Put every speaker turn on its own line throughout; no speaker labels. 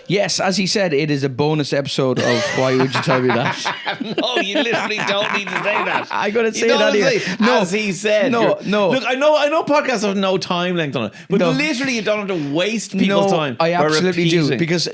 Yes, as he said, it is a bonus episode of Why Would You Tell Me That?
No, you literally don't need to say that.
I'm going to say
You don't
that
have to
here.
say,
No,
as he said.
No.
Look, I know podcasts have no time length on it, but
No.
literally you don't have to waste people's time.
I
by
absolutely do.
repeating.
Because,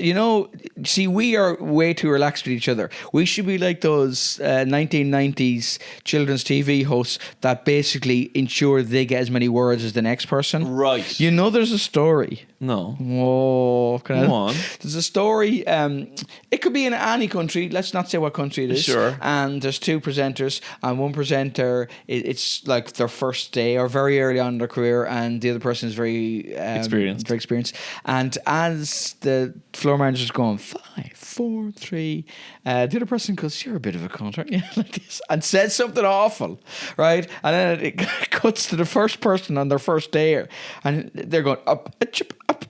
see, we are way too relaxed with each other. We should be like those 1990s children's TV hosts that basically ensure they get as many words as the next person.
Right.
There's a story.
No.
Oh,
Come on.
There's a story. It could be in any country. Let's not say what country it is.
Sure.
And there's two presenters, and one presenter, it's like their first day or very early on in their career, and the other person is very experienced. And as the floor manager's going 5, 4, 3, the other person goes, "You're a bit of a cunt, aren't you?" like this, and says something awful, right? And then it cuts to the first person on their first day, and they're going up, chip, up.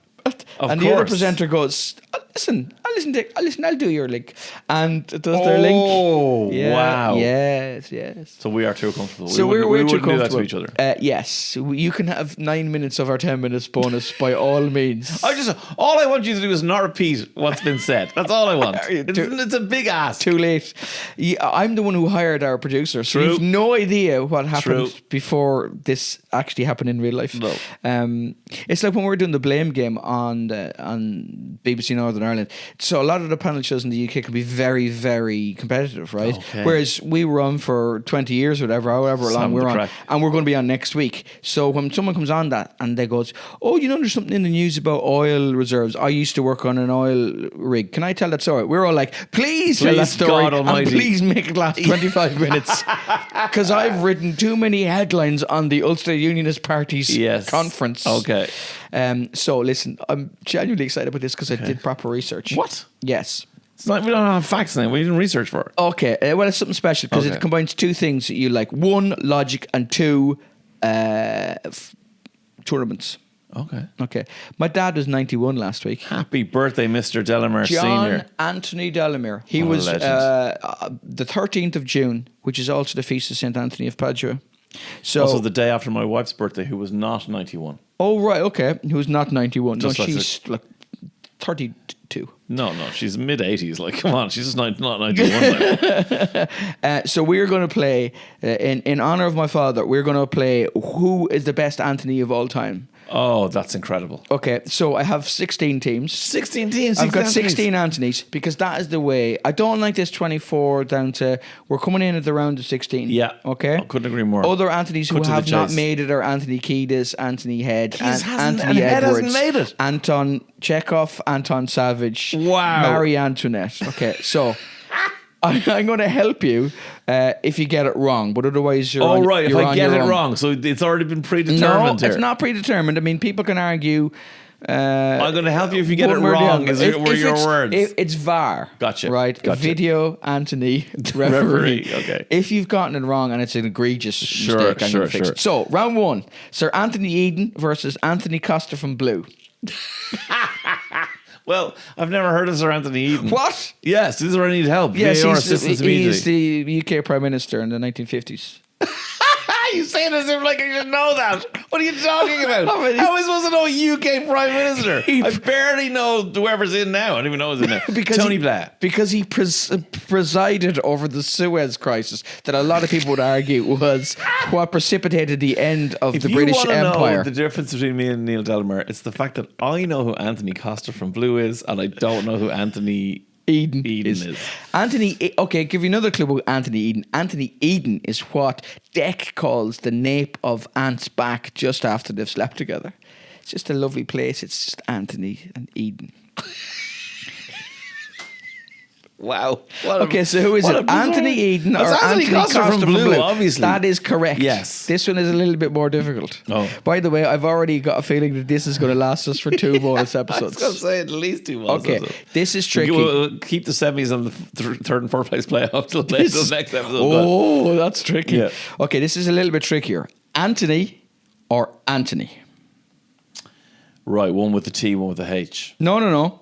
And the other presenter goes, I'll do your link. And it does their link.
Oh, wow.
Yes.
So we are too comfortable.
So we're
we
too
wouldn't do that
comfortable.
to each other.
Yes. You can have 9 minutes of our 10 minutes bonus by all means.
All I want you to do is not repeat what's been said. That's all I want. It's a big ask.
Too late. I'm the one who hired our producer, so you've no idea what happened before this actually happened in real life.
No.
It's like when we were doing the Blame Game on BBC Northern Ireland. So a lot of the panel shows in the UK can be very, very competitive, right?
Okay.
Whereas we were on for 20 years or whatever, however long we're on,
crack.
and we're going to be on next week. So when someone comes on that and they goes, "Oh, there's something in the news about oil reserves. I used to work on an oil rig. Can I tell that story?" We're all like, please tell that story,
God Almighty.
and please make it last 25 minutes. Because I've written too many headlines on the Ulster Unionist Party's conference.
Okay.
So listen, I'm genuinely excited about this because I did proper research.
What?
Yes.
It's not, we don't have facts now. We didn't research for it.
Okay. Well, it's something special because it combines two things that you like. One, logic, and two, tournaments. Okay. My dad was 91 last week.
Happy birthday, Mr. Delamere Senior.
John Anthony Delamere. He
What a
was
legend.
the 13th of June, which is also the feast of St. Anthony of Padua. So,
Also the day after my wife's birthday, who was not 91.
oh, right, okay. He was not 91.
Just
no,
like
she's like 32.
No, she's mid-80s. Like, come on, she's just not 91. Like.
So we're going to play, in honor of my father, we're going to play who is the best Anthony of all time.
Oh, that's incredible.
Okay, so I have 16 teams.
16 teams.
I've got 16 Anthonys because that is the way. I don't like this 24 down to, we're coming in at the round of 16.
Yeah.
Okay.
I couldn't agree more.
Other Anthonys who
Cut to the
have not
chase.
made it are Anthony Kiedis, Anthony Head,
Head
Anthony
hasn't
Edwards,
made it.
Anton Chekhov, Anton Savage,
Wow.
Marie Antoinette. Okay, so I'm going to help you if you get it wrong, but otherwise you're on,
right. If
you're
I
on
get
your
it
own.
wrong, so it's already been predetermined
No,
here.
it's not predetermined. I mean, people can argue.
I'm going to help you if you get it
one word
wrong.
down.
Were your words?
It's VAR.
Gotcha.
Right?
Gotcha.
Video, Anthony, referee.
Referee, okay.
If you've gotten it wrong and it's an egregious mistake, I'm going to fix it. So, round one. Sir Anthony Eden versus Anthony Costa from Blue.
Well, I've never heard of Sir Anthony Eden.
What?
Yes, this is where I need help.
Yes,
VAR assistance
he's
immediately.
the UK Prime Minister in the 1950s.
You say it as if like I should know that. What are you talking about?
I mean,
How am I supposed to know a UK Prime Minister? I barely know whoever's in now. I don't even know who's in now. Tony Blair.
Because he presided over the Suez crisis that a lot of people would argue was what precipitated the end of the British
If you want to
Empire.
know the difference between me and Neil Delamere, it's the fact that I know who Anthony Costa from Blue is, and I don't know who Anthony
Eden
is.
Anthony, okay, give you another clue about Anthony Eden. Anthony Eden is what Deck calls the nape of ants' back just after they've slept together. It's just a lovely place. It's just Anthony and Eden.
Wow.
Okay, so who is it? Anthony Eden or
Anthony Costa from Blue, obviously.
That is correct.
Yes.
This one is a little bit more difficult.
Oh.
By the way, I've already got a feeling that this is going to last us for 2 bonus
I
episodes.
was going to say at least 2 months.
Okay, this is tricky.
We'll keep the semis and the third and fourth place playoff till the next episode.
Oh, that's tricky.
Yeah.
Okay, this is a little bit trickier. Anthony or Anthony?
Right, one with the T, one with the H.
No.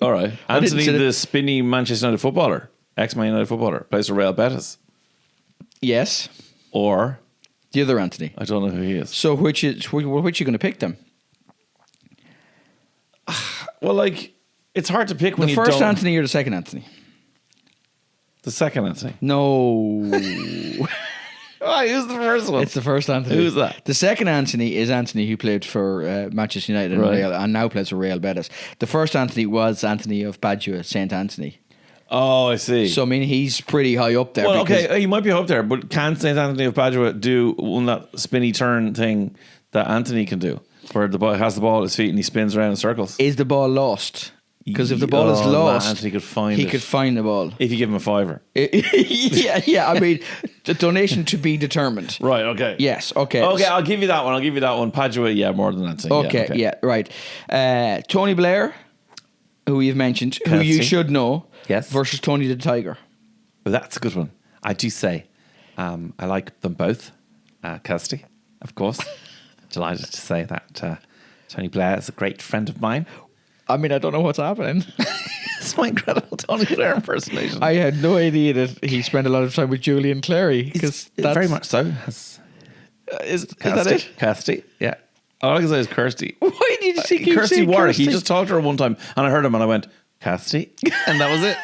All right.
I didn't
Anthony,
say that-
the spinny Manchester United footballer, ex-Man United footballer, plays for Real Betis.
Yes.
Or,
The other Anthony.
I don't know who he is.
So which are you going to pick them?
Well, like, it's hard to pick when
The
you
first
don't...
Anthony or the second Anthony?
The second Anthony.
No.
Oh, who's the first one?
It's the first Anthony.
Who's that?
The second Anthony is Anthony, who played for Manchester United and now plays for Real Betis. The first Anthony was Anthony of Padua, St. Anthony.
Oh, I see.
So, I mean, he's pretty high up there.
Well, okay, he might be up there, but can St. Anthony of Padua do that spinny turn thing that Anthony can do, where the ball has the ball at his feet and he spins around in circles?
Is the ball lost? Because if the ball is lost,
Anthony could find
he
it.
could find the ball.
If you give him a fiver.
yeah. I mean, the donation to be determined.
Right, okay.
Yes, okay.
Okay, I'll give you that one. Padua, yeah, more than Anthony.
Okay, right. Tony Blair, who you've mentioned, who you should know,
yes,
versus Tony the Tiger.
Well, that's a good one. I do say I like them both. Kirsty, of course. Delighted to say that Tony Blair is a great friend of mine.
I mean, I don't know what's happening.
It's my incredible Tony Blair impersonation.
I had no idea that he spent a lot of time with Julian Clary.
It's very much so.
Is that it?
Kirsty, yeah. All I can say is Kirsty.
Why did you keep
Kirsty
saying
Warwick.
Kirsty?
He just talked to her one time, and I heard him, and I went, Kirsty, and that was it.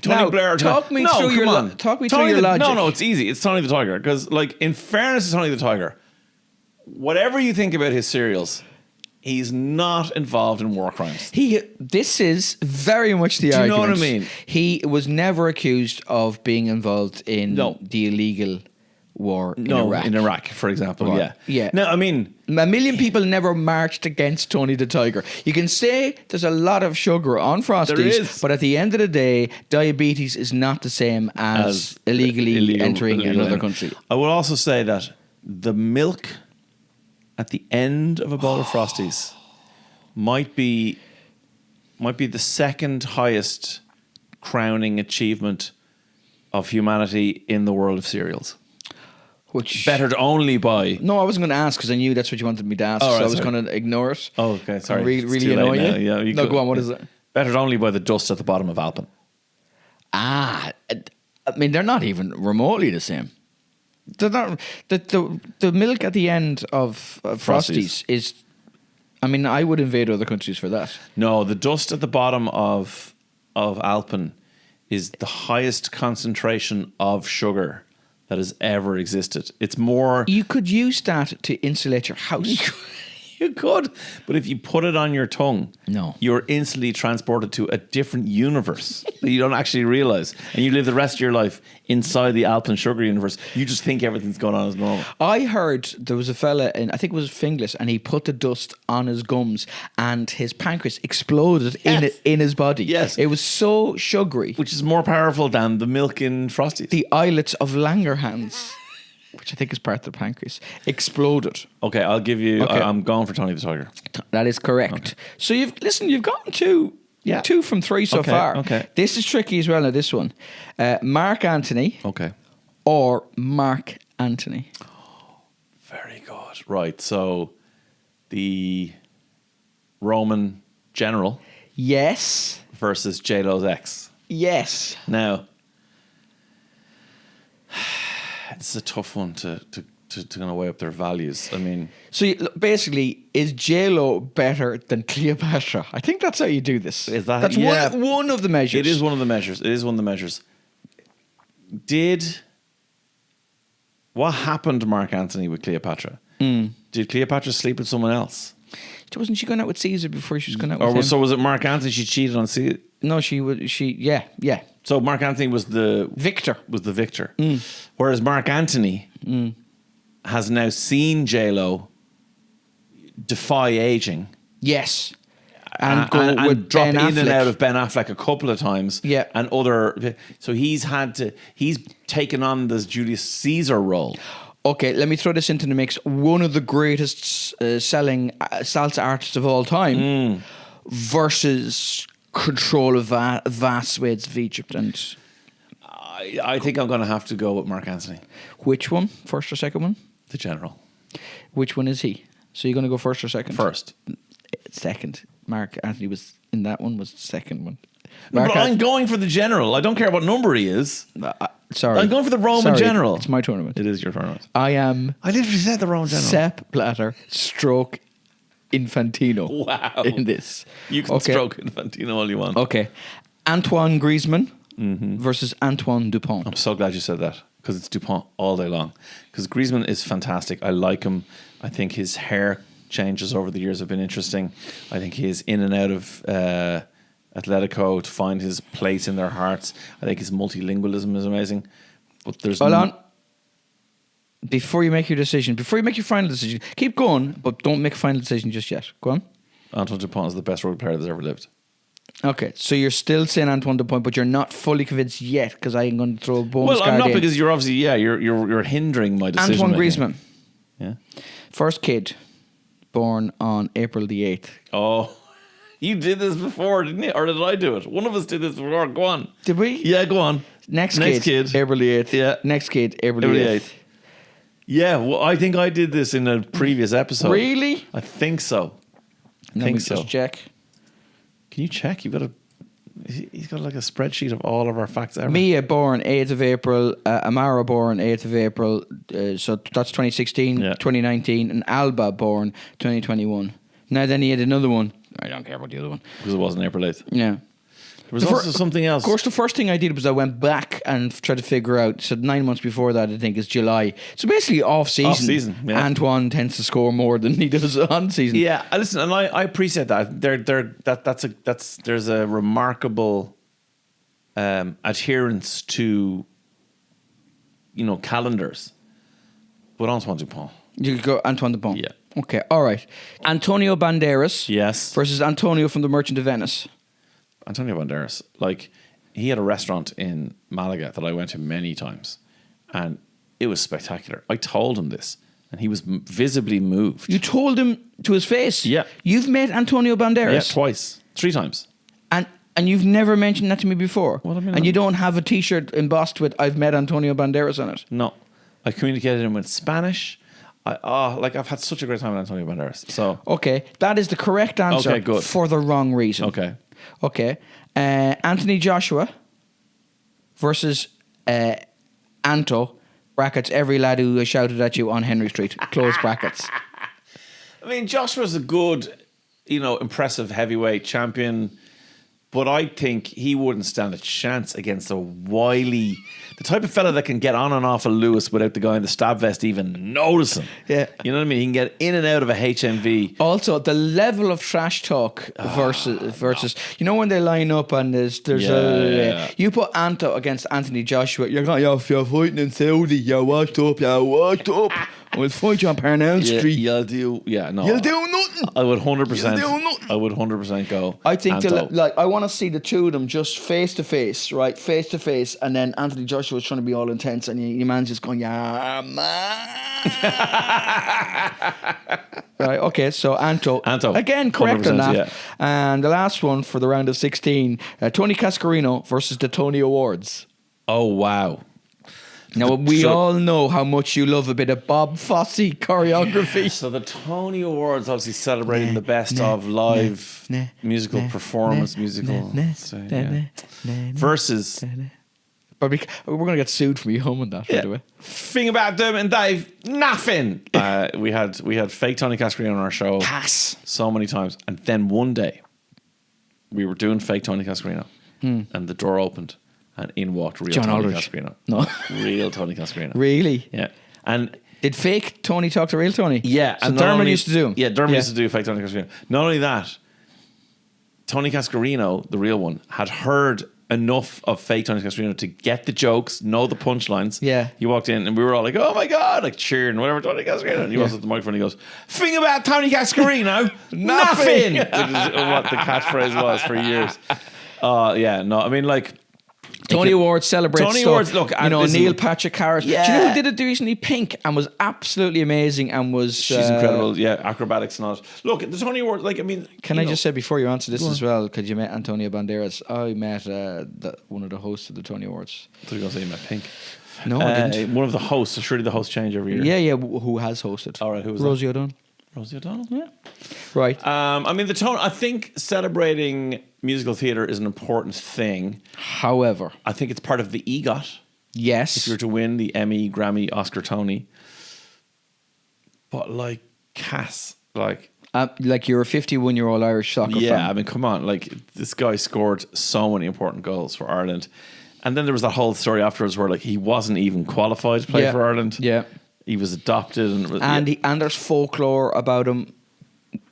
Tony
now,
Blair.
Talk me through your logic.
No, it's easy. It's Tony the Tiger, because, like, in fairness to Tony the Tiger, whatever you think about his serials, he's not involved in war crimes.
This is very much the argument.
Do you know what I mean?
He was never accused of being involved in the illegal war in Iraq.
In Iraq, for example.
Right. Yeah.
No, I mean,
a million people never marched against Tony the Tiger. You can say there's a lot of sugar on Frosties,
there is.
but at the end of the day, diabetes is not the same as illegally entering another country.
I would also say that the milk at the end of a bowl of Frosties might be the second highest crowning achievement of humanity in the world of cereals.
Which
bettered only by...
No, I wasn't going to ask because I knew that's what you wanted me to ask, so I was going to ignore it.
Oh, okay, sorry.
Really annoy you?
Yeah,
no, go on, what is it?
Bettered only by the dust at the bottom of Alpen.
I mean, they're not even remotely the same. They're not, the milk at the end of Frosties is... I mean, I would invade other countries for that.
No, the dust at the bottom of Alpen is the highest concentration of sugar that has ever existed. It's more...
You could use that to insulate your house.
You could, but if you put it on your tongue,
no,
you're instantly transported to a different universe that you don't actually realize, and you live the rest of your life inside the Alpen sugar universe. You just think everything's going on as normal.
I heard there was a fella in, I think it was Finglas, and he put the dust on his gums, and his pancreas exploded in his body.
Yes,
it was so sugary,
which is more powerful than the milk in Frosties.
The islets of Langerhans, which I think is part of the pancreas, exploded.
Okay, I'll give you... Okay. I'm going for Tony the Tiger.
That is correct. Okay. So you've gotten two from three so far.
Okay.
This is tricky as well now, this one. Mark Antony.
Okay.
Or Mark Antony.
Very good. Right, so the Roman general.
Yes.
Versus J-Lo's ex.
Yes.
Now... It's a tough one to kind of weigh up their values. I mean...
So basically, is J-Lo better than Cleopatra? I think that's how you do this.
Is that...
That's one of the measures.
It is one of the measures. What happened to Mark Antony with Cleopatra? Did Cleopatra sleep with someone else?
Wasn't she going out with Caesar before she was going out with him?
So was it Mark Antony she cheated on Caesar?
No, yeah.
So Mark Antony was the victor. Whereas Mark Antony has now seen J-Lo defy aging.
Yes.
And drop in and out of Ben Affleck a couple of times.
Yeah.
And so he's taken on this Julius Caesar role.
Okay, let me throw this into the mix. One of the greatest selling salsa artists of all time versus control of vast swathes of Egypt. And
I think I'm going to have to go with Mark Antony.
Which one? First or second one?
The general.
Which one is he? So you're going to go first or second?
First.
Second. Mark Antony was in that one, was the second one.
But I'm going for the general. I don't care what number he is.
Sorry.
I'm going for the Roman general.
It's my tournament.
It is your tournament.
I literally
said the Roman general.
Sepp Blatter / Infantino.
Wow.
In this.
You can stroke Infantino all you want.
Okay. Antoine Griezmann versus Antoine Dupont.
I'm so glad you said that because it's Dupont all day long. Because Griezmann is fantastic. I like him. I think his hair changes over the years have been interesting. I think he is in and out of Atletico to find his place in their hearts. I think his multilingualism is amazing. But there's
Hold on. Before you make your decision, before you make your final decision, keep going, but don't make a final decision just yet. Go on.
Antoine Dupont is the best rugby player that's ever lived.
Okay, so you're still saying Antoine Dupont, but you're not fully convinced yet because I'm going to throw a bonus
Well, I'm not
in.
because you're obviously you're hindering my decision.
Antoine Griezmann.
Yeah.
First kid born on April the 8th.
Oh, you did this before, didn't you? Or did I do it? One of us did this before. Go on.
Did we?
Yeah, go on.
Next kid, April the 8th.
Yeah.
Next kid, April the 8th.
Yeah, well, I think I did this in a previous episode.
Really?
I think so.
Let me just check.
Can you check? You've got a... He's got like a spreadsheet of all of our facts ever.
Mia born 8th of April, Amara born 8th of April, so that's 2016, 2019, and Alba born 2021. Now then he had another one. I don't care about the other one.
Because it wasn't April 8th.
Yeah.
There was also something else.
Of course, the first thing I did was I went back and tried to figure out. So 9 months before that, I think, is July. So basically, off season.
Off season, yeah.
Antoine tends to score more than he does on season.
Yeah, listen, and I appreciate that. There's a remarkable adherence to calendars. But Antoine Dupont.
You could go Antoine Dupont.
Yeah.
Okay. All right. Antonio Banderas.
Yes.
Versus Antonio from the Merchant of Venice.
Antonio Banderas, like, he had a restaurant in Malaga that I went to many times, and it was spectacular. I told him this, and he was visibly moved.
You told him to his face?
Yeah.
You've met Antonio Banderas?
Yeah, twice. 3 times.
And you've never mentioned that to me before?
What do you mean?
And you don't have a T-shirt embossed with "I've met Antonio Banderas" on it?
No. I communicated him with Spanish. I've had such a great time with Antonio Banderas. So
okay, that is the correct answer.
Okay, good.
For the wrong reason. Okay. Anthony Joshua versus Anto, brackets, every lad who shouted at you on Henry Street, close brackets.
I mean, Joshua's a good, impressive heavyweight champion, but I think he wouldn't stand a chance against a wily, the type of fella that can get on and off of Lewis without the guy in the stab vest even noticing.
Yeah.
You know what I mean? He can get in and out of a HMV.
Also, the level of trash talk versus when they line up and there's you put Anto against Anthony Joshua, you're going, if you're fighting in Saudi, you're washed up. We'll fight you on Parnell Street.
You'll do nothing. I would 100%. I would 100% go.
I think I want to see the two of them just face to face, right? Face to face, and then Anthony Joshua was trying to be all intense, and your man's just going, yeah, man. Right, okay, so Anto. Again, correct on that.
Yeah.
And the last one for the round of 16, Tony Cascarino versus the Tony Awards.
Oh, wow.
Now, we all know how much you love a bit of Bob Fosse choreography.
So the Tony Awards obviously celebrating the best of live musical performance, versus...
But we're going to get sued for me humming that, by the way.
Thing about them and Dave, nothing. We had fake Tony Cascarino on our show so many times. And then one day, we were doing fake Tony Cascarino, and the door opened. And in walked real Tony Cascarino.
No.
Real Tony Cascarino.
Really?
Yeah. And
did fake Tony talk to real Tony?
Yeah.
So and Diarmuid used to do him?
Yeah, Diarmuid used to do fake Tony Cascarino. Not only that, Tony Cascarino, the real one, had heard enough of fake Tony Cascarino to get the jokes, know the punchlines.
Yeah.
He walked in and we were all like, oh my God, like cheering, whatever, Tony Cascarino. And he was at the microphone and he goes, thing about Tony Cascarino, nothing. Which is what the catchphrase was for years. I mean, like,
Tony Awards celebrates
Tony
stuff.
Awards, look,
Neil Patrick Harris.
Yeah.
Do you know who did it recently? Pink, and was absolutely amazing and was...
She's incredible, acrobatics and all that. Look, the Tony Awards,
Can I just say before you answer this as well, because you met Antonio Banderas, I met one of the hosts of the Tony Awards.
I thought you were going to say you met Pink.
No, I didn't.
One of the hosts, surely the hosts change every year.
Yeah, who has hosted.
All right, who was
Rosie O'Donnell.
Rosie O'Donnell?
Yeah. Right.
I think celebrating musical theatre is an important thing.
However,
I think it's part of the EGOT.
Yes.
If you were to win the Emmy, Grammy, Oscar, Tony. But Cass,
Like you're a 51-year-old Irish soccer fan.
Yeah, I mean, come on. Like, this guy scored so many important goals for Ireland. And then there was that whole story afterwards where, like, he wasn't even qualified to play for Ireland.
Yeah.
He was adopted.
And there's folklore about him.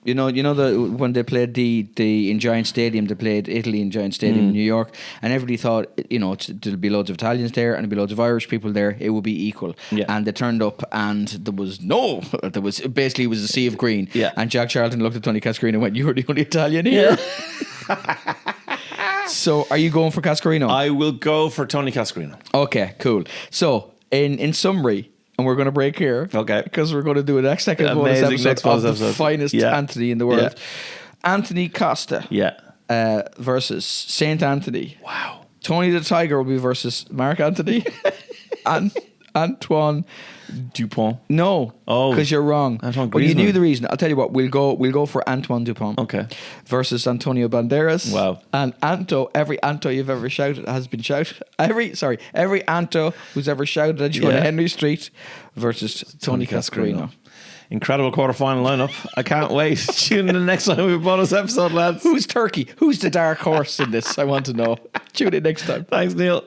You know when they played in Giant Stadium, they played Italy in Giant Stadium in New York, and everybody thought, there'll be loads of Italians there and there'll be loads of Irish people there. It would be equal.
Yeah.
And they turned up, and there was basically it was a sea of green.
Yeah.
And Jack Charlton looked at Tony Cascarino and went, "You were the only Italian here." So, are you going for Cascarino?
I will go for Tony Cascarino.
Okay, cool. So, in summary. And we're going to break here.
Okay.
Because we're going to do a next bonus episode of the finest Anthony in the world.
Yeah.
Anthony Costa.
Yeah.
Versus Saint Anthony.
Wow.
Tony the Tiger will be versus Mark Anthony. And Antoine
Dupont.
No.
Oh.
Because you're wrong.
Antoine Griezmann.
Well, you knew the reason. I'll tell you what. We'll go for Antoine Dupont.
Okay.
Versus Antonio Banderas.
Wow.
And every Anto you've ever shouted has been shouted. Every Anto who's ever shouted at you on Henry Street versus Tony Cascarino.
Incredible quarterfinal lineup. I can't wait. Tune in the next time we have a bonus episode, lads.
Who's Turkey? Who's the dark horse in this? I want to know. Tune in next time.
Thanks, Neil.